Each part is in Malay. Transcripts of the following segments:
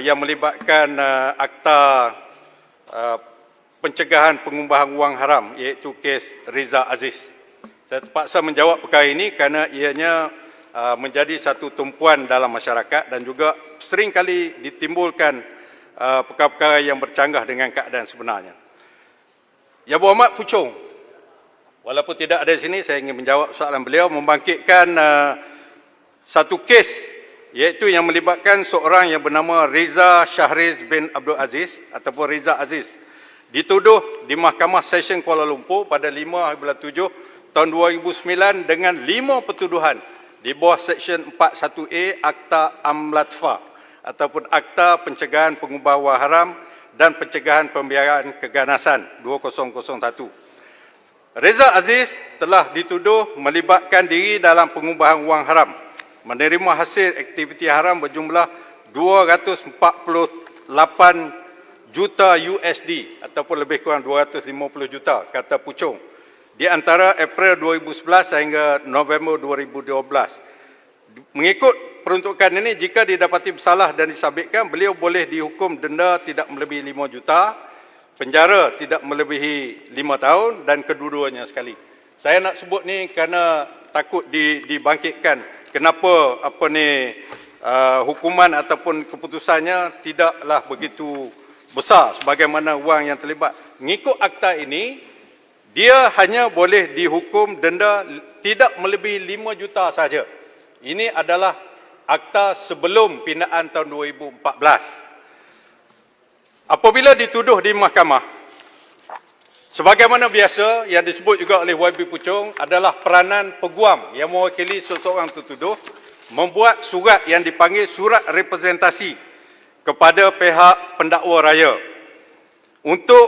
yang melibatkan Akta Pencegahan Pengubahan Wang Haram, iaitu kes Riza Aziz. Saya terpaksa menjawab perkara ini kerana ianya menjadi satu tumpuan dalam masyarakat dan juga sering kali ditimbulkan perkara-perkara yang bercanggah dengan keadaan sebenarnya. Yang Berhormat Puchong, walaupun tidak ada di sini, saya ingin menjawab soalan beliau, membangkitkan satu kes iaitu yang melibatkan seorang yang bernama Reza Shahriz bin Abdul Aziz ataupun Riza Aziz, dituduh di Mahkamah Session Kuala Lumpur pada 5/7 tahun 2009 dengan 5 pertuduhan di bawah Seksyen 41A Akta Amlatfa ataupun Akta Pencegahan Pengubahan Wang Haram dan Pencegahan Pembiayaan Keganasan 2001. Reza Aziz telah dituduh melibatkan diri dalam pengubahan wang haram, menerima hasil aktiviti haram berjumlah 248 juta USD ataupun lebih kurang 250 juta, kata Puchong, di antara April 2011 hingga November 2012. Mengikut peruntukan ini, jika didapati bersalah dan disabitkan, beliau boleh dihukum denda tidak melebihi 5 juta, penjara tidak melebihi 5 tahun dan kedua-duanya sekali. Saya nak sebut ni kerana takut dibangkitkan kenapa hukuman ataupun keputusannya tidaklah begitu besar sebagaimana wang yang terlibat. Mengikut akta ini, dia hanya boleh dihukum denda tidak melebihi 5 juta saja. Ini adalah akta sebelum pindaan tahun 2014. Apabila dituduh di mahkamah, sebagaimana biasa yang disebut juga oleh YB Puchong adalah peranan peguam yang mewakili seseorang tertuduh membuat surat yang dipanggil surat representasi kepada pihak pendakwa raya. Untuk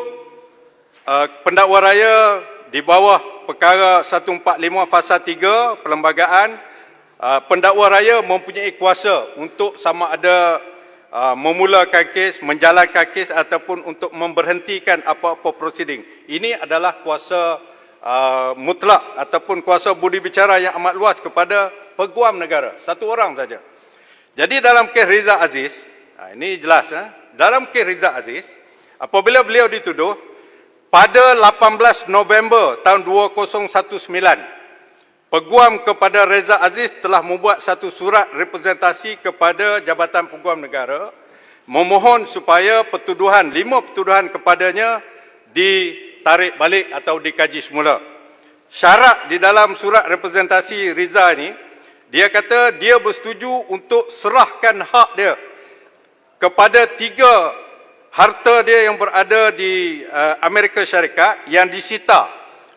pendakwa raya di bawah perkara 145 fasa 3 perlembagaan, pendakwa raya mempunyai kuasa untuk sama ada memulakan kes, menjalankan kes ataupun untuk memberhentikan apa-apa prosiding. Ini adalah kuasa mutlak ataupun kuasa budi bicara yang amat luas kepada peguam negara, satu orang saja. Jadi dalam kes Riza Aziz, ini jelas, dalam kes Riza Aziz, apabila beliau dituduh pada 18 November tahun 2019, peguam kepada Reza Aziz telah membuat satu surat representasi kepada Jabatan Peguam Negara memohon supaya pertuduhan, 5 pertuduhan kepadanya ditarik balik atau dikaji semula. Syarat di dalam surat representasi Riza ini, dia kata dia bersetuju untuk serahkan hak dia kepada 3 harta dia yang berada di Amerika Syarikat yang disita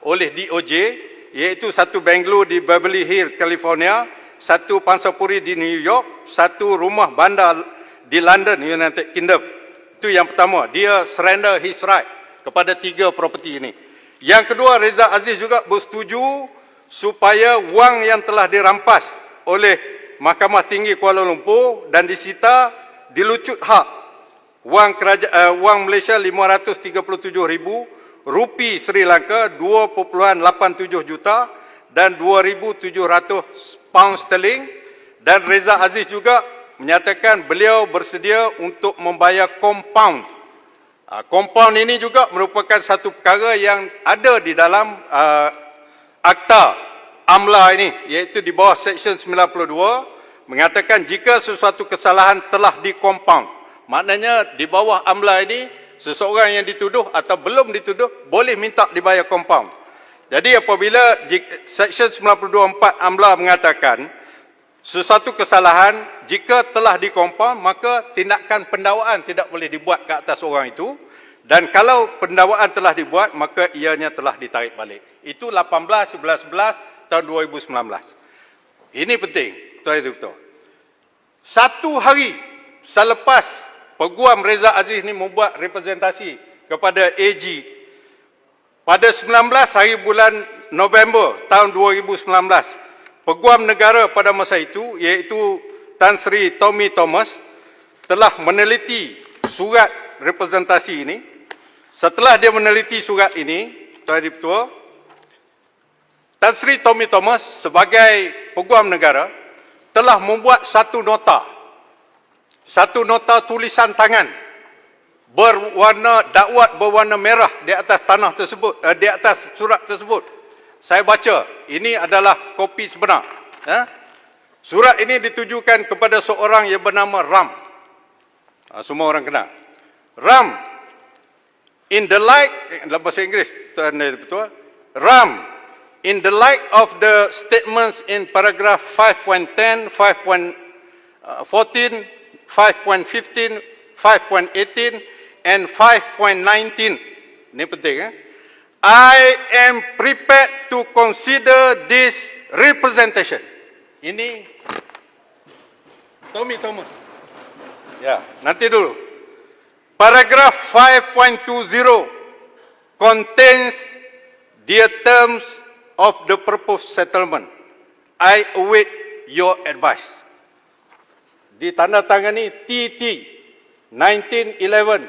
oleh DOJ, iaitu satu banglo di Beverly Hills, California, satu pansapuri di New York, satu rumah bandar di London, United Kingdom. Itu yang pertama, dia surrender his right kepada 3 properti ini. Yang kedua, Reza Aziz juga bersetuju supaya wang yang telah dirampas oleh Mahkamah Tinggi Kuala Lumpur dan disita dilucut hak wang Malaysia 537,000 rupi Sri Lanka 2.87 juta dan 2,700 pound sterling. Dan Reza Aziz juga menyatakan beliau bersedia untuk membayar compound. Compound ini juga merupakan satu perkara yang ada di dalam akta AMLA ini, iaitu di bawah Seksyen 92 mengatakan jika sesuatu kesalahan telah di-compound, maknanya di bawah AMLA ini seseorang yang dituduh atau belum dituduh boleh minta dibayar compound. Jadi apabila Seksyen 92(4) AMLA mengatakan sesuatu kesalahan jika telah di-compound, maka tindakan pendakwaan tidak boleh dibuat ke atas orang itu, dan kalau pendakwaan telah dibuat maka ianya telah ditarik balik. Itu 18/11/11 tahun 2019. Ini penting, betul-betul. Satu hari selepas peguam Reza Aziz ini membuat representasi kepada AG pada 19 hari bulan November tahun 2019, peguam negara pada masa itu iaitu Tan Sri Tommy Thomas telah meneliti surat representasi ini. Setelah dia meneliti surat ini, Tuan Ketua, Tan Sri Tommy Thomas sebagai peguam negara telah membuat satu nota satu nota tulisan tangan dakwat berwarna merah di atas tanah tersebut, di atas surat tersebut. Saya baca, ini adalah kopi sebenar. Surat ini ditujukan kepada seorang yang bernama Ram. Semua orang kenal. Ram, in the light, dalam bahasa Inggeris, betul? Ram, in the light of the statements in paragraph 5.10, 5.14, 5.15, 5.18, and 5.19. Ini penting, I am prepared to consider this representation. Ini Tommy Thomas. Ya, nanti dulu. Paragraph 5.20 contains the terms of the proposed settlement. I await your advice. Ditandatangani TT 1911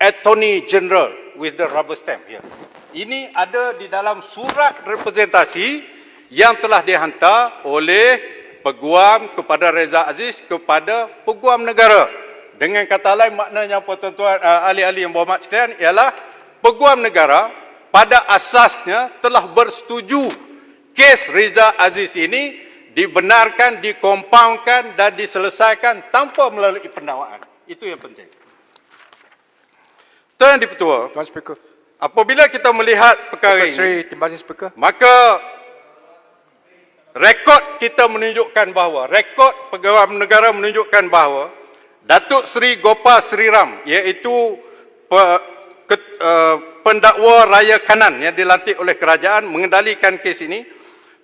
Attorney General with the rubber stamp here. Ini ada di dalam surat representasi yang telah dihantar oleh Peguam kepada Reza Aziz kepada Peguam Negara. Dengan kata lain, maknanya tuan-tuan ahli-ahli yang berhormat sekalian ialah Peguam Negara pada asasnya telah bersetuju kes Reza Aziz ini dibenarkan, dikompaunkan dan diselesaikan tanpa melalui pendakwaan. Itu yang penting. Tuan Di-Pertua, Tuan Speaker. apabila kita melihat perkara Sri ini, Timbalan Speaker. maka rekod kita menunjukkan bahawa, rekod Pegawai Negara menunjukkan bahawa Datuk Seri Gopal Sri Ram, iaitu pendakwa raya kanan yang dilantik oleh kerajaan mengendalikan kes ini,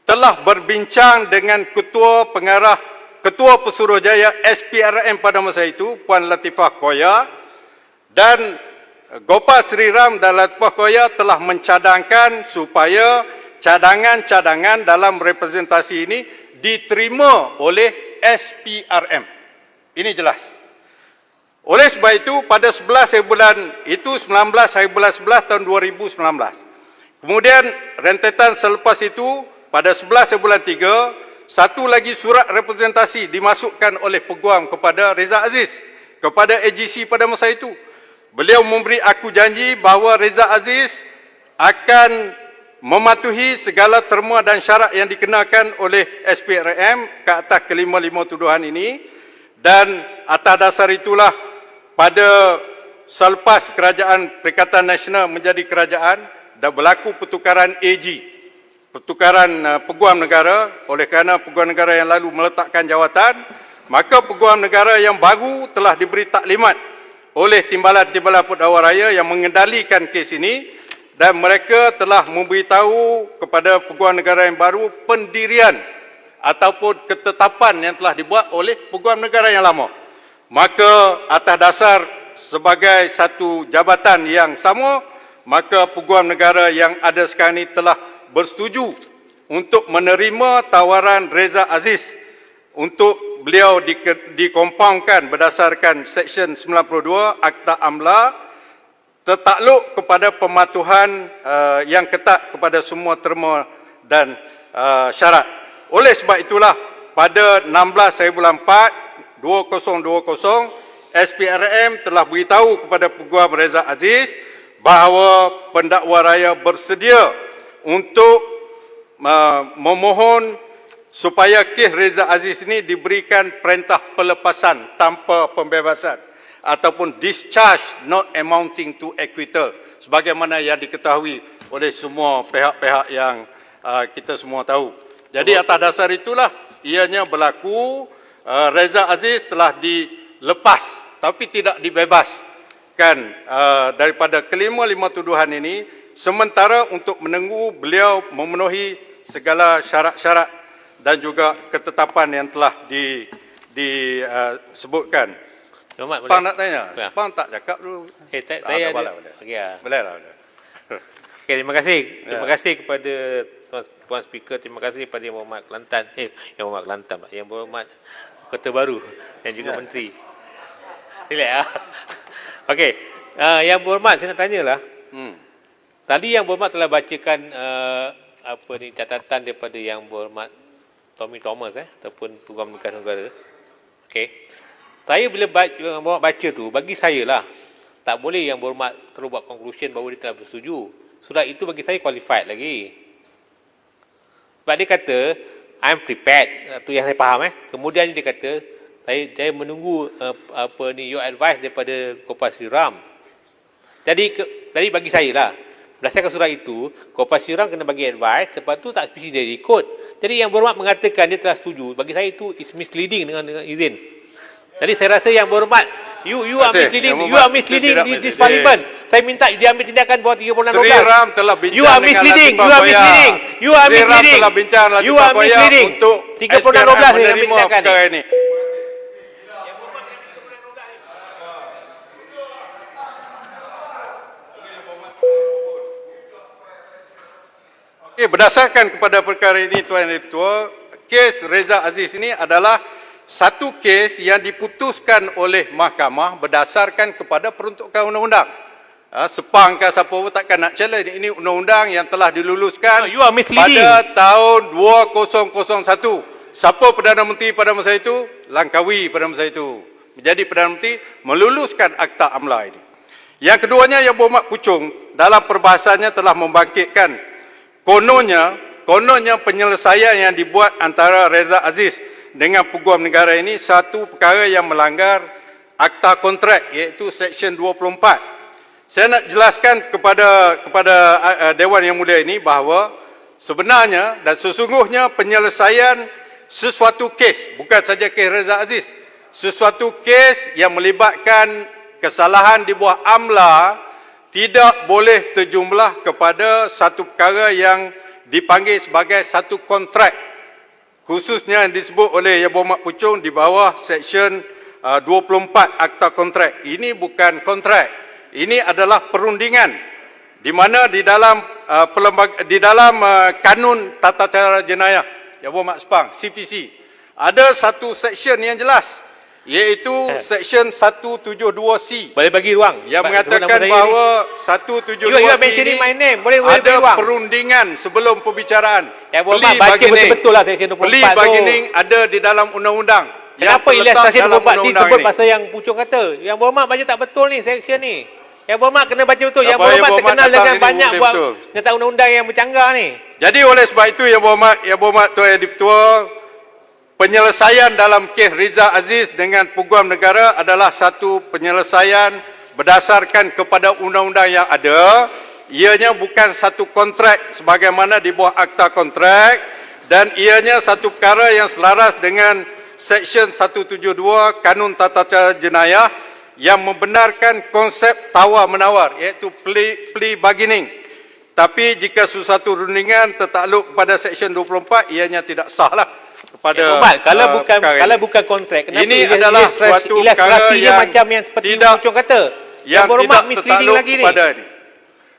telah berbincang dengan Ketua Pesuruhjaya SPRM pada masa itu, Puan Latifah Koya, dan Gopal Sri Ram dan Latifah Koya telah mencadangkan supaya cadangan-cadangan dalam representasi ini diterima oleh SPRM. Ini jelas. Oleh sebab itu, pada 11 hari bulan itu, 19 hari bulan 11 tahun 2019. Kemudian, rentetan selepas itu, pada 11 hari bulan 3, satu lagi surat representasi dimasukkan oleh Peguam kepada Reza Aziz, kepada AGC pada masa itu. Beliau memberi aku janji bahawa Reza Aziz akan mematuhi segala terma dan syarat yang dikenakan oleh SPRM ke atas kelima-lima tuduhan ini, dan atas dasar itulah pada selepas Kerajaan Perikatan Nasional menjadi kerajaan dan berlaku pertukaran AG, pertukaran Peguam Negara, oleh kerana Peguam Negara yang lalu meletakkan jawatan, maka Peguam Negara yang baru telah diberi taklimat oleh timbalan-timbalan pendakwa raya yang mengendalikan kes ini, dan mereka telah memberitahu kepada Peguam Negara yang baru pendirian ataupun ketetapan yang telah dibuat oleh Peguam Negara yang lama. Maka atas dasar sebagai satu jabatan yang sama, maka Peguam Negara yang ada sekarang ini telah bersetuju untuk menerima tawaran Reza Aziz untuk beliau dikompaunkan berdasarkan Seksyen 92 Akta Amla, tertakluk kepada pematuhan yang ketat kepada semua terma dan syarat. Oleh sebab itulah, pada 16 hari bulan 4, 2020, SPRM telah beritahu kepada Peguam Reza Aziz bahawa pendakwa raya bersedia untuk memohon supaya kes Reza Aziz ini diberikan perintah pelepasan tanpa pembebasan ataupun discharge not amounting to acquittal, sebagaimana yang diketahui oleh semua pihak-pihak yang kita semua tahu. Jadi atas dasar itulah ianya berlaku, Reza Aziz telah dilepas tapi tidak dibebaskan daripada kelima-lima tuduhan ini, sementara untuk menunggu beliau memenuhi segala syarat-syarat dan juga ketetapan yang telah disebutkan. Pang nak tanya? Ya. Pang tak cakap dulu. Saya ada. Boleh. Okey ya. Boleh lah. Okey, terima kasih. Terima kasih kepada Tuan Speaker, terima kasih kepada Yang Berhormat Kelantan. Yang Berhormat Kelantan, Yang Berhormat Ketua Baru dan juga Menteri. Relax ah. Okey. Yang Berhormat, saya nak tanyalah. Tadi Yang Berhormat telah bacakan catatan daripada Yang Berhormat Tommy Thomas ataupun Peguam Negara. Okey. Saya bila baca tu, bagi saya lah, tak boleh yang berhormat terus buat conclusion bahawa dia telah bersetuju. Surat itu bagi saya qualified lagi. Sebab dia kata, I'm prepared. Itu yang saya faham. Kemudian dia kata, saya menunggu your advice daripada Korporasi Ram. Jadi bagi saya lah, berdasarkan surat itu, Korporasi Ram kena bagi advice, lepas tu tak spesifik dia ikut. Jadi yang berhormat mengatakan dia telah setuju, bagi saya itu is misleading dengan izin. Jadi saya rasa yang berhormat, you are misleading, di this parliament. Saya minta diambil tindakan bawah 3612. Sri Ram telah bincang you are misleading, dengan Latifah Boya. you are Sri Ram misleading. telah bincang dengan You Latifah are Boya misleading. untuk 3612 SPRM saya ambil menerima tindakan perkara ini. Berdasarkan kepada perkara ini, Tuan Yang Ketua, kes Reza Aziz ini adalah satu kes yang diputuskan oleh mahkamah berdasarkan kepada peruntukan undang-undang. Sepang ke siapa pun takkan nak challenge. Ini undang-undang yang telah diluluskan You are misleading. pada tahun 2001. Siapa Perdana Menteri pada masa itu? Langkawi pada masa itu. Menjadi Perdana Menteri, meluluskan Akta Amla ini. Yang keduanya, Yang Berhormat Puchong dalam perbahasannya telah membangkitkan kononnya penyelesaian yang dibuat antara Reza Aziz dengan Peguam Negara ini satu perkara yang melanggar Akta Kontrak, iaitu Seksyen 24. Saya nak jelaskan kepada Dewan Yang Mulia ini bahawa sebenarnya dan sesungguhnya penyelesaian sesuatu kes, bukan saja kes Reza Aziz, sesuatu kes yang melibatkan kesalahan di bawah amla tidak boleh terjumlah kepada satu perkara yang dipanggil sebagai satu kontrak, khususnya yang disebut oleh Yang Berhormat Puchong di bawah Seksyen 24 Akta Kontrak. Ini bukan kontrak, ini adalah perundingan di mana di dalam kanun tata cara jenayah Yang Berhormat Sepang, CPC, ada satu seksyen yang jelas, iaitu Seksyen 172C Boleh bagi ruang yang mengatakan bahawa 172C you are mentioning my name. Boleh bagi ada ruang. perundingan sebelum perbicaraan. Yang Berhormat baca betul-betul lah Seksyen 24 Plea tu. bargaining ada di dalam undang-undang. Kenapa yang Ilyas terletak Seksyen dalam 24 ni undang-undang sebut ini. pasal yang Puchong kata? Yang Berhormat baca tak betul ni seksyen ni. Yang Berhormat kena baca betul. Yang Apa Berhormat Yang Berhormat terkenal datang dengan sini banyak boleh buat betul. tentang undang-undang yang bercanggah ni. Jadi oleh sebab itu Yang Berhormat Tuan Yang Di-Ketua, penyelesaian dalam kes Reza Aziz dengan Peguam Negara adalah satu penyelesaian berdasarkan kepada undang-undang yang ada. Ianya bukan satu kontrak sebagaimana di bawah Akta Kontrak, dan ianya satu perkara yang selaras dengan Seksyen 172 Kanun Tata Cara Jenayah yang membenarkan konsep tawar-menawar, iaitu plea bargaining. Tapi jika sesuatu rundingan tertakluk kepada Seksyen 24, ianya tidak sah lah kepada kalau bukan kontrak, kenapa ini adalah suatu perkara yang macam yang seperti tidak, Puchong kata? yang Berhormat tidak misleading tertakluk lagi ni. kepada ini.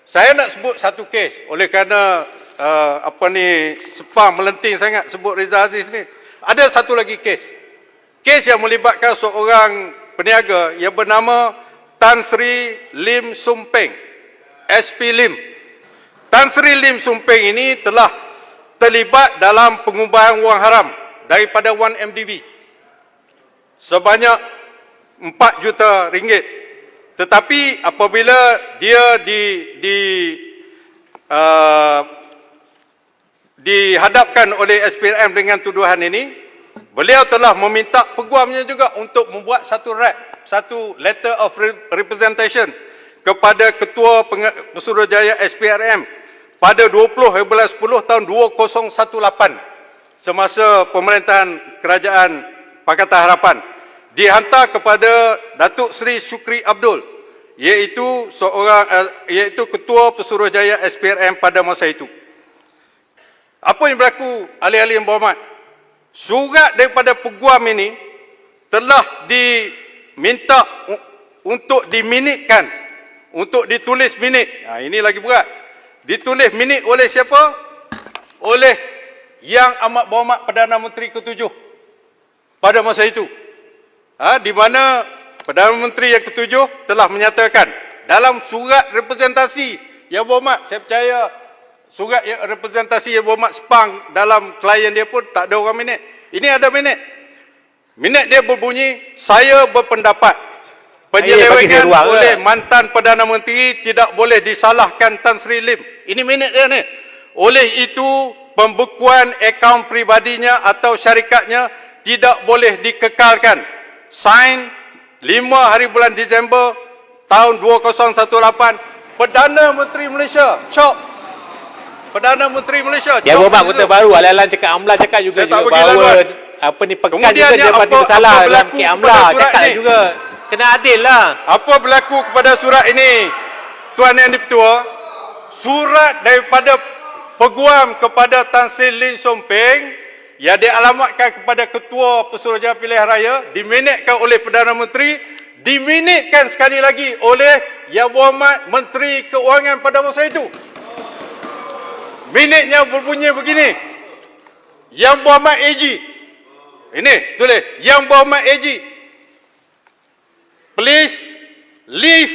Saya nak sebut satu kes oleh kerana Sepang melenting sangat sebut Reza Aziz ni. Ada satu lagi kes. Kes yang melibatkan seorang peniaga yang bernama Tan Sri Lim Sumpeng, SP Lim. Tan Sri Lim Sumpeng ini telah terlibat dalam pengubahan wang haram daripada 1MDB sebanyak 4 juta ringgit. Tetapi apabila dia dihadapkan oleh SPRM dengan tuduhan ini, beliau telah meminta peguamnya juga untuk membuat satu letter of representation kepada Ketua Pesuruhjaya SPRM pada 20/10 tahun 2018 semasa pemerintahan Kerajaan Pakatan Harapan, dihantar kepada Datuk Seri Syukri Abdul, iaitu Ketua Pesuruhjaya SPRM pada masa itu. Apa yang berlaku, ahli-ahli yang berhormat? Surat daripada peguam ini telah diminta untuk diminitkan, untuk ditulis minit. Ini lagi berat. Ditulis minit oleh siapa? Oleh Yang Amat Berhormat Perdana Menteri ke-7 pada masa itu. Di mana Perdana Menteri yang ke-7 telah menyatakan dalam surat representasi Yang Berhormat, saya percaya surat representasi Yang Berhormat Sepang dalam klien dia pun tak ada orang minit. Ini ada minit. Minit dia berbunyi, saya berpendapat bagi penyelewengan ruang oleh ke? mantan Perdana Menteri tidak boleh disalahkan Tan Sri Lim. Ini minit dia ni. Oleh itu, pembekuan akaun pribadinya atau syarikatnya tidak boleh dikekalkan. Sign 5 hari bulan Disember tahun 2018. Perdana Menteri Malaysia. Cop. Perdana Menteri Malaysia. Yang cop berhormat di Kota situ. Baru, Al-Alan cakap, AMLA cakap juga, Saya tak pergi bahawa laluan. apa ni pekan Kemudiannya juga dia parti apa bersalah dalam berlaku kes kepada AMLA, surat cakap ni? juga. Kena adil lah. Apa berlaku kepada surat ini, Tuan Yang di-Pertua? Surat daripada peguam kepada Tan Sri Lim Sompeng yang dialamatkan kepada Ketua Pesuruhjaya Pilihan Raya, diminitkan oleh Perdana Menteri, diminitkan sekali lagi oleh Yang Berhormat Menteri Keuangan pada masa itu. Minitnya berbunyi begini. Yang Berhormat AG. Ini tulis, Yang Berhormat AG, please leave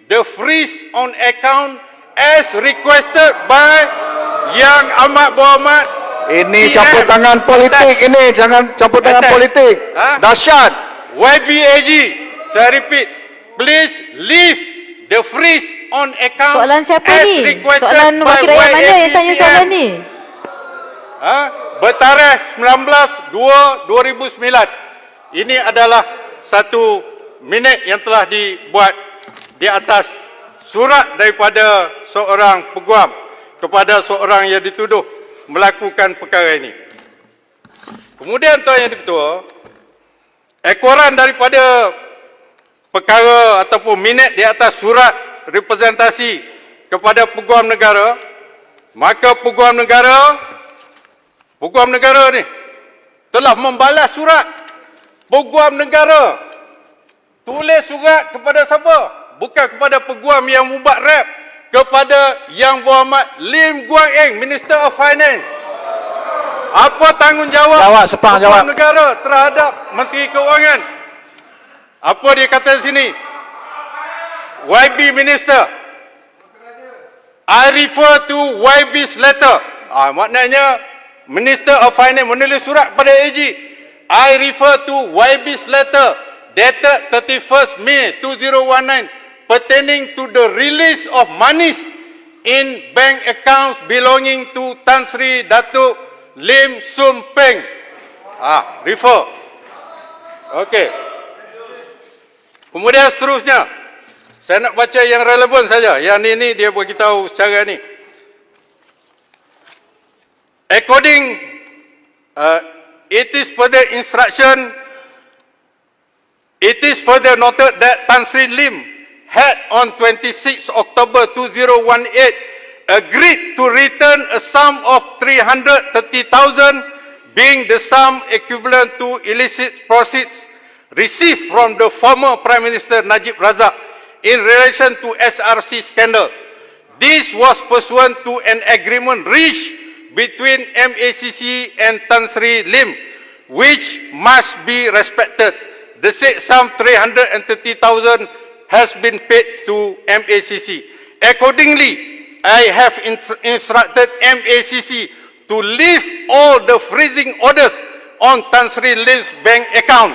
the freeze on account as requested by Yang Amat Berhormat. Ini PM. campur tangan politik ini, jangan campur tangan Atas. politik. Ha? Dahsyat. YBAG, saya repeat, please leave the freeze on account Soalan siapa as ni? requested Soalan by wakil rakyat mana yang YAG tanya PM. soalan ni? Bertarikh 19/2/2009. Ini adalah satu minit yang telah dibuat di atas surat daripada seorang peguam kepada seorang yang dituduh melakukan perkara ini. Kemudian Tuan Yang di-Pertua, ekoran daripada perkara ataupun minit di atas surat representasi kepada peguam negara, maka peguam negara ni telah membalas surat. Peguam negara tulis surat kepada siapa? Bukan kepada peguam yang membuat rap, kepada Yang Berhormat Lim Guan Eng, Minister of Finance. Apa tanggungjawab Jawab, Sepang, peguam jawab. negara terhadap Menteri Keuangan? Apa dia kata di sini? YB Minister, I refer to YB's letter. Maknanya Minister of Finance menulis surat pada AG. I refer to YB's letter dated 31st May 2019 pertaining to the release of monies in bank accounts belonging to Tan Sri Datuk Lim Sompeng. Refer. Okey. Kemudian seterusnya, saya nak baca yang relevan saja. Yang ini dia beritahu secara ni. According, it is further noted that Tan Sri Lim had on 26 October 2018 agreed to return a sum of 330,000 being the sum equivalent to illicit proceeds received from the former Prime Minister Najib Razak in relation to SRC scandal. This was pursuant to an agreement reached between MACC and Tan Sri Lim, which must be respected. The said sum 330,000 has been paid to MACC. Accordingly, I have instructed MACC to lift all the freezing orders on Tan Sri Lim's bank account.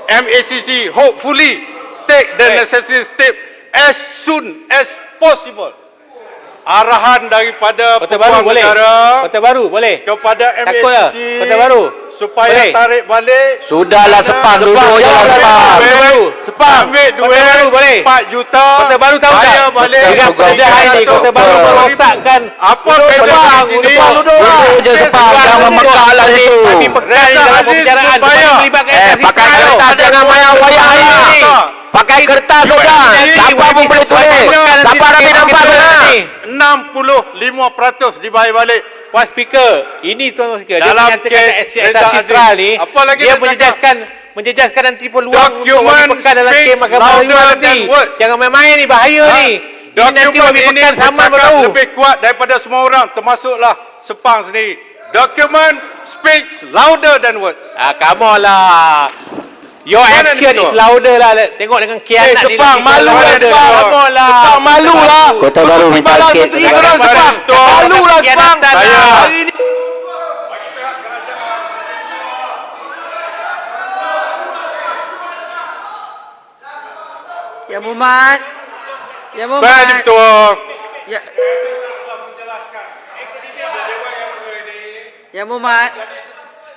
MACC hopefully take the necessary step as soon as possible. Arahan daripada Kota Baru peguam boleh. negara Kota Baru boleh. kepada Takutlah. MACC Kota Baru supaya boleh. tarik balik. Sudahlah Sepang, duduk je lah Kota Sepang. Baru. Sepang ambil Kota duit Baru boleh. 4 juta. Kota Baru tahu tak? Bayar balik. Dengan penjahat ni Kota Baru merosakkan. Apa Duduk beza Sepang, di sini? Sepang duduk lah. Duduk je Sepang, jangan memekak lah situ. Kami pekan Reza dalam Aziz pembicaraan. supaya- Kami melibatkan Pakai kertas jangan wayang-wayang ni. Pakai kertas saja. Siapa pun boleh tulis. Siapa nak nampak sana? 65% dibayar balik. Puan Speaker, ini Tuan Speaker, dia Dalam menyatakan kes aspek Reza asas Aziz. sitral ni, Apa lagi dia dia menjejaskan nanti peluang untuk Document Wali Pekan dalam kes speaks Mahkamah louder Dewan nanti. than words. Jangan main-main ni, bahaya ni. Ini nanti Dokumen Wali ini Pekan sama bercakap tahu. lebih kuat daripada semua orang, termasuklah Sepang sendiri. Document speaks louder than words. Come on lah. Your Mana action ni, is Ketua? louder lah. Tengok dengan kianat dia. Sepang, lebih malu lah, louder. Sepang. Come on lah. Sepang, malu lah. Kota Baru minta sikit. Menteri Jangan korang, marah, Sepang. Ketua. Malu lah, Sepang. Saya- Hari ni Yang Muhammad. Yang Tuan Muhammad. Di-Pertua, Ya. Yang Muhammad.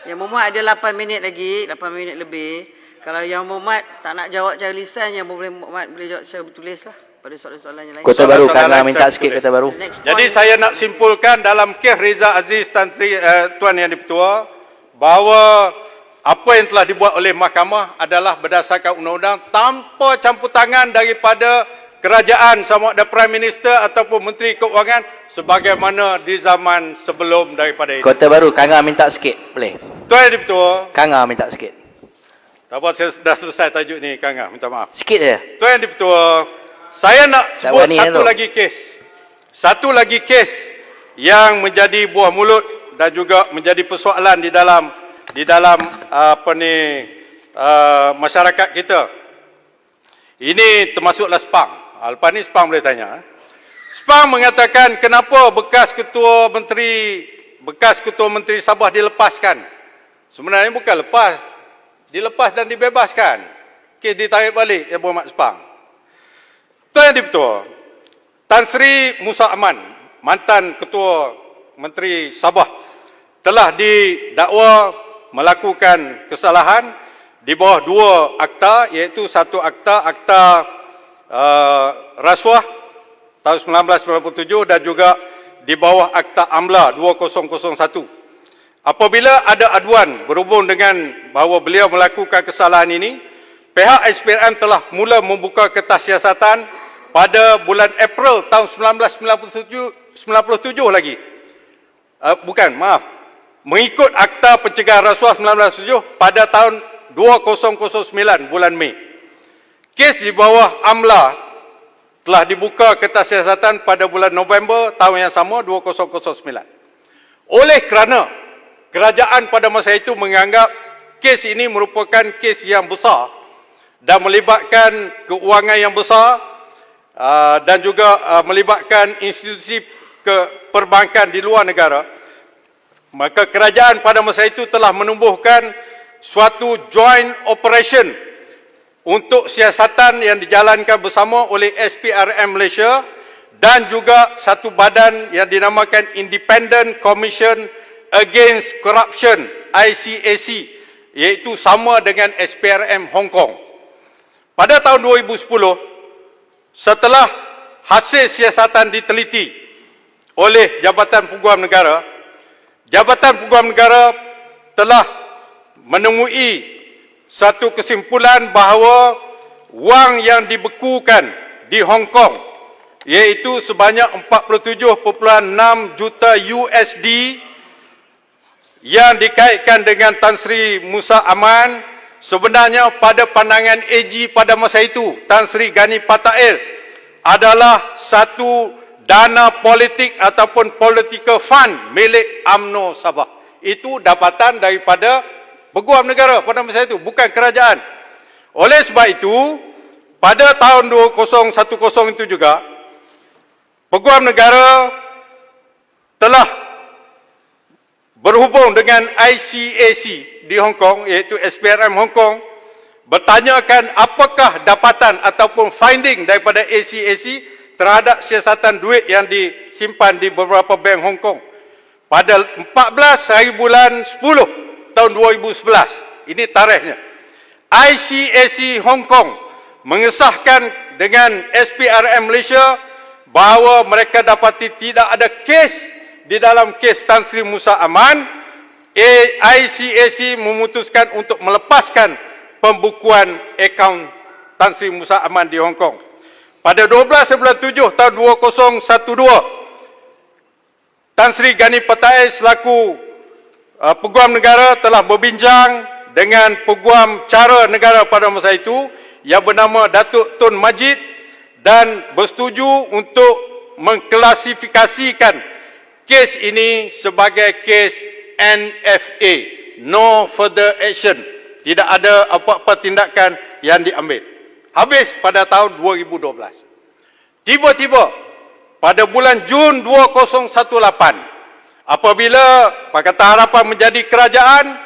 Yang Muhammad ada 8 minit lagi, 8 minit lebih. Kalau Yang Muhammad tak nak jawab secara lisan, Yang Muhammad boleh jawab secara bertulis lah pada soalan-soalan yang lain. Kota Baru, Soalan-soalan Kanga lain minta saya sikit tulis. Kota Baru. Next Jadi point. saya nak simpulkan dalam kes Reza Aziz Tan Sri Tuan Yang Di-Pertua bahawa apa yang telah dibuat oleh mahkamah adalah berdasarkan undang-undang tanpa campur tangan daripada kerajaan sama ada Prime Minister ataupun Menteri Keuangan sebagaimana di zaman sebelum daripada itu. Kota Baru, Kanga minta sikit. Boleh? Tuan Yang Di-Pertua, Kanga minta sikit. tak apa saya dah selesai tajuk ni Kanga, minta maaf. Sikit je. Tuan Yang Di-Pertua, saya nak Tak sebut wani satu tu. lagi kes. Satu lagi kes yang menjadi buah mulut dan juga menjadi persoalan di dalam masyarakat kita. Ini termasuklah SPAM. Lepas ni SPAM boleh tanya. SPAM mengatakan kenapa bekas ketua menteri Sabah dilepaskan. Sebenarnya bukan lepas. Dilepas dan dibebaskan. Kes ditarik balik yang berhormat SPAM. Tuan Yang Di-Pertua, Tan Sri Musa Aman, mantan ketua Menteri Sabah, telah didakwa melakukan kesalahan di bawah 2 akta, iaitu satu akta rasuah tahun 1997 dan juga di bawah akta AMLA 2001. Apabila ada aduan berhubung dengan bahawa beliau melakukan kesalahan ini, pihak SPRM telah mula membuka kertas siasatan pada bulan April tahun 1997 lagi. Mengikut Akta Pencegahan Rasuah 1997 pada tahun 2009 bulan Mei. Kes di bawah AMLA telah dibuka kertas siasatan pada bulan November tahun yang sama 2009. Oleh kerana kerajaan pada masa itu menganggap kes ini merupakan kes yang besar dan melibatkan keuangan yang besar dan juga melibatkan institusi perbankan di luar negara, maka kerajaan pada masa itu telah menumbuhkan suatu joint operation untuk siasatan yang dijalankan bersama oleh SPRM Malaysia dan juga satu badan yang dinamakan Independent Commission Against Corruption, ICAC, iaitu sama dengan SPRM Hong Kong. Pada tahun 2010, setelah hasil siasatan diteliti oleh Jabatan Peguam Negara, Jabatan Peguam Negara telah menemui satu kesimpulan bahawa wang yang dibekukan di Hong Kong, iaitu sebanyak 47.6 juta USD yang dikaitkan dengan Tan Sri Musa Aman, sebenarnya pada pandangan AG pada masa itu, Tan Sri Gani Patair, adalah satu dana politik ataupun political fund milik UMNO Sabah. Itu dapatan daripada Peguam Negara pada masa itu, bukan kerajaan. Oleh sebab itu, pada tahun 2010 itu juga, Peguam Negara telah berhubung dengan ICAC di Hong Kong, iaitu SPRM Hong Kong, bertanyakan apakah dapatan ataupun finding daripada ICAC terhadap siasatan duit yang disimpan di beberapa bank Hong Kong. Pada 14 hari bulan 10 tahun 2011, ini tarikhnya, ICAC Hong Kong mengesahkan dengan SPRM Malaysia bahawa mereka dapati tidak ada kes di dalam kes Tan Sri Musa Aman. ICAC memutuskan untuk melepaskan pembukuan akaun Tan Sri Musa Aman di Hong Kong. Pada 12 bulan 7 tahun 2012, Tan Sri Gani Patair selaku Peguam Negara telah berbincang dengan Peguam Cara Negara pada masa itu yang bernama Datuk Tun Majid dan bersetuju untuk mengklasifikasikan kes ini sebagai kes NFA, no further action. Tidak ada apa-apa tindakan yang diambil. Habis pada tahun 2012. Tiba-tiba pada bulan Jun 2018, apabila Pakatan Harapan menjadi kerajaan,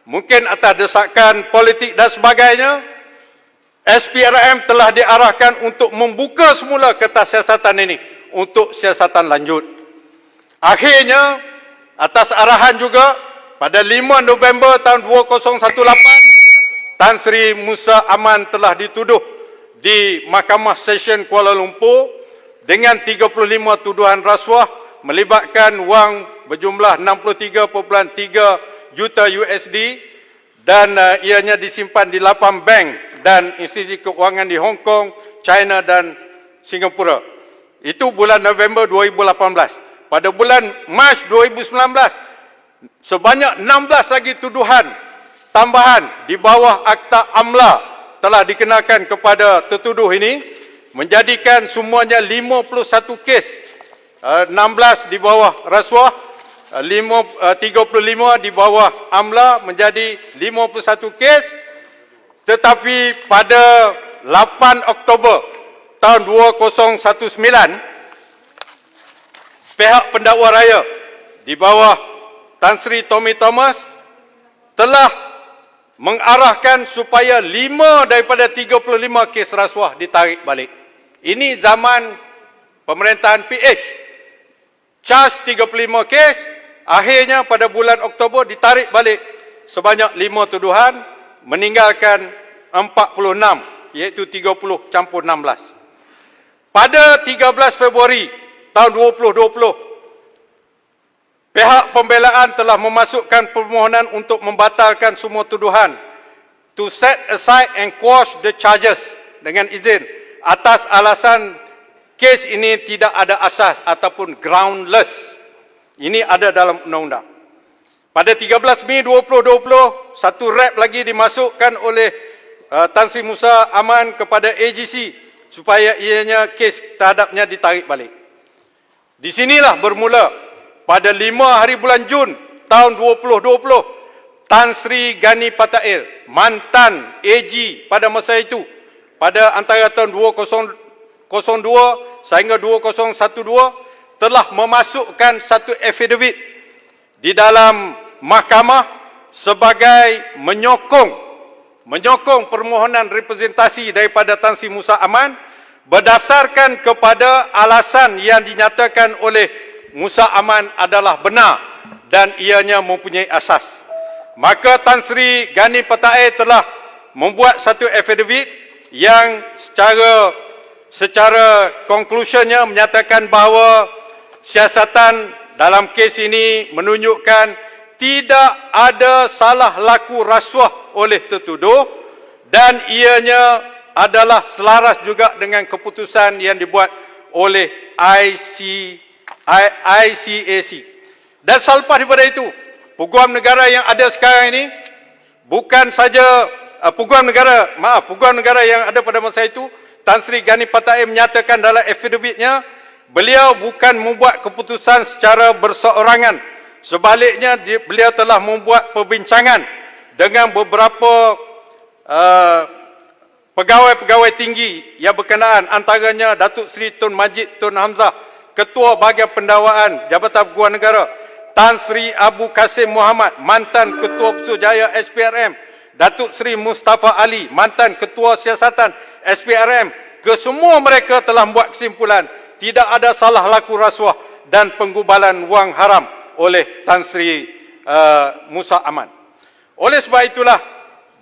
mungkin atas desakan politik dan sebagainya, SPRM telah diarahkan untuk membuka semula kertas siasatan ini untuk siasatan lanjut. Akhirnya, atas arahan juga, pada 5 November tahun 2018, Tan Sri Musa Aman telah dituduh di Mahkamah Session Kuala Lumpur dengan 35 tuduhan rasuah melibatkan wang berjumlah 63.3 juta USD dan ianya disimpan di 8 bank dan institusi keuangan di Hong Kong, China dan Singapura. Itu bulan November 2018. Pada bulan Mac 2019, sebanyak 16 lagi tuduhan tambahan di bawah Akta AMLA telah dikenakan kepada tertuduh ini, menjadikan semuanya 51 kes. 16 di bawah rasuah, 35 di bawah AMLA menjadi 51 kes. Tetapi pada 8 Oktober tahun 2019, pihak pendakwa raya di bawah Tan Sri Tommy Thomas telah mengarahkan supaya 5 daripada 35 kes rasuah ditarik balik. Ini zaman pemerintahan PH. Charge 35 kes, akhirnya pada bulan Oktober ditarik balik sebanyak 5 tuduhan, meninggalkan 46, iaitu 30 campur 16. Pada 13 Februari tahun 2020, pihak pembelaan telah memasukkan permohonan untuk membatalkan semua tuduhan, to set aside and quash the charges, dengan izin atas alasan kes ini tidak ada asas ataupun groundless. Ini ada dalam undang-undang. Pada 13 Mei 2020, satu rap lagi dimasukkan oleh Tan Sri Musa Aman kepada AGC supaya ianya kes terhadapnya ditarik balik. Di sinilah bermula pada 5 hari bulan Jun tahun 2020, Tan Sri Gani Patair, mantan AG pada masa itu, pada antara tahun 2002 sehingga 2012, telah memasukkan satu affidavit di dalam mahkamah sebagai menyokong permohonan representasi daripada Tan Sri Musa Aman berdasarkan kepada alasan yang dinyatakan oleh Musa Aman adalah benar dan ianya mempunyai asas. Maka Tan Sri Gani Patair telah membuat satu affidavit yang secara conclusionnya menyatakan bahawa siasatan dalam kes ini menunjukkan tidak ada salah laku rasuah oleh tertuduh dan ianya adalah selaras juga dengan keputusan yang dibuat oleh ICAC. Dan selepas daripada itu, peguam negara yang ada sekarang ini bukan saja peguam negara yang ada pada masa itu, Tan Sri Gani Patair menyatakan dalam affidavitnya, beliau bukan membuat keputusan secara berseorangan. Sebaliknya, beliau telah membuat perbincangan dengan beberapa pegawai-pegawai tinggi yang berkenaan, antaranya Datuk Seri Tun Majid Tun Hamzah, Ketua Bahagian Pendakwaan Jabatan Peguam Negara, Tan Sri Abu Kasim Muhammad, mantan Ketua Pusuruhjaya SPRM, Datuk Seri Mustafa Ali, mantan Ketua Siasatan SPRM. Kesemua mereka telah membuat kesimpulan tidak ada salah laku rasuah dan penggubalan wang haram oleh Tan Sri Musa Aman. Oleh sebab itulah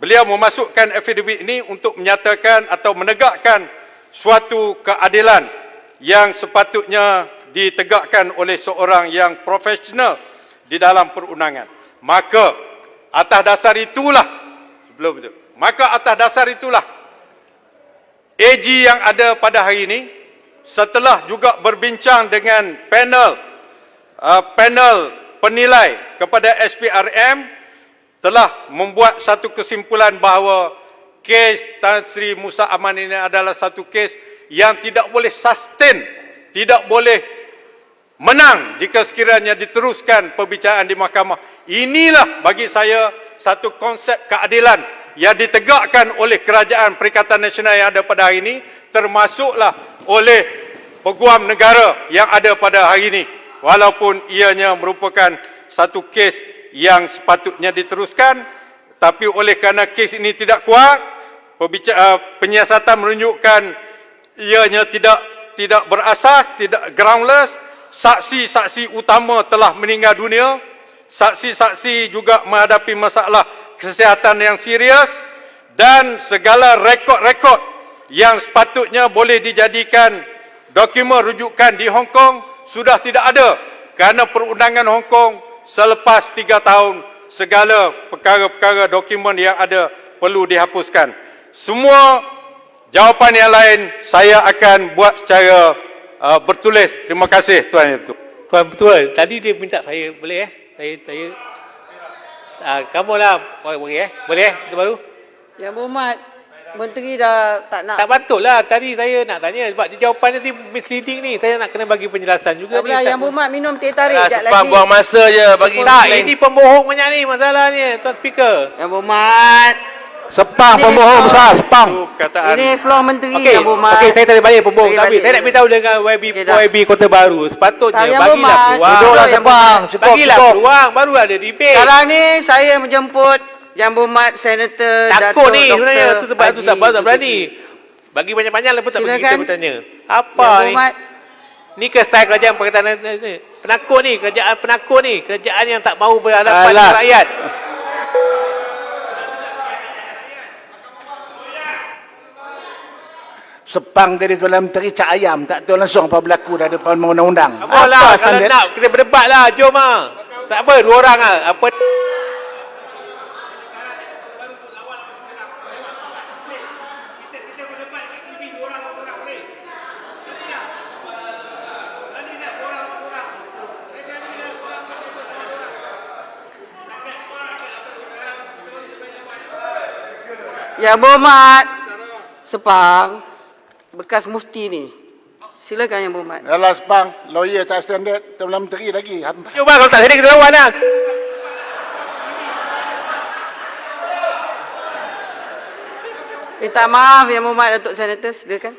beliau memasukkan affidavit ini untuk menyatakan atau menegakkan suatu keadilan yang sepatutnya ditegakkan oleh seorang yang profesional di dalam perundangan. Maka atas dasar itulah AG yang ada pada hari ini, setelah juga berbincang dengan panel penilai kepada SPRM, telah membuat satu kesimpulan bahawa kes Tan Sri Musa Aman ini adalah satu kes yang tidak boleh sustain, tidak boleh menang jika sekiranya diteruskan perbicaraan di mahkamah. Inilah bagi saya satu konsep keadilan yang ditegakkan oleh Kerajaan Perikatan Nasional yang ada pada hari ini, termasuklah oleh peguam negara yang ada pada hari ini, walaupun ianya merupakan satu kes yang sepatutnya diteruskan, tapi oleh kerana kes ini tidak kuat, penyiasatan menunjukkan ianya tidak berasas, tidak groundless. Saksi-saksi utama telah meninggal dunia. Saksi-saksi juga menghadapi masalah kesihatan yang serius dan segala rekod-rekod yang sepatutnya boleh dijadikan dokumen rujukan di Hong Kong sudah tidak ada kerana perundangan Hong Kong selepas 3 tahun segala perkara-perkara dokumen yang ada perlu dihapuskan. Semua jawapan yang lain saya akan buat secara bertulis. Terima kasih Tuan Yang Bertuan. Tuan Betul, tadi dia minta saya boleh saya kamu lah boleh boleh itu baru. Yang Berhormat, Menteri dah tak nak. Tak patut lah tadi saya nak tanya sebab dia jawapan nanti misleading ni. Saya nak kena bagi penjelasan juga Tak boleh, ni. Yang Berhormat minum teh tarik sekejap Sepang lagi. buang masa je bagi Tak, ini pembohong banyak ni masalahnya Tuan Speaker. Yang Berhormat. Sepang Ini pembohong floor. besar, sepang. Kataan Ini floor Menteri Okey, Yang Berhormat. okey saya tak boleh balik pembohong Bagi tapi balik saya nak dulu. beritahu dengan Okey, dah. YB Kota Baru sepatutnya Tak, Yang bagilah Berhormat. peluang. Duduklah Yang sepang, cukup, Bagilah cukup. peluang baru ada debate. Sekarang ni saya menjemput Yang Berhormat Senator Takut Datuk ni Dr. sebenarnya tu sebab tu tak Haji berani. Bagi banyak-banyak lepas tak bagi kita Silakan. bertanya. Yang Apa ni? Berhormat. Ni ke style kerajaan Pakatan ni? Penakut ni, kerajaan penakut ni, kerajaan yang tak mahu berhadapan Alah. dengan rakyat. Sepang tadi Tuan Menteri cak ayam, tak tahu langsung apa berlaku dah depan undang-undang. Apa lah, Apa kalau standard? nak kita berdebat lah, jom lah. Tak apa, 2 orang lah. Apa Yang Berhormat. Sepang. Bekas mufti ni. Silakan Yang Berhormat. Yalah Sepang, lawyer tak standard, Tuan Menteri lagi. Hampa. jom lah, kalau tak sedih kita lawan lah. Minta maaf Yang Berhormat Datuk Senator. Silakan.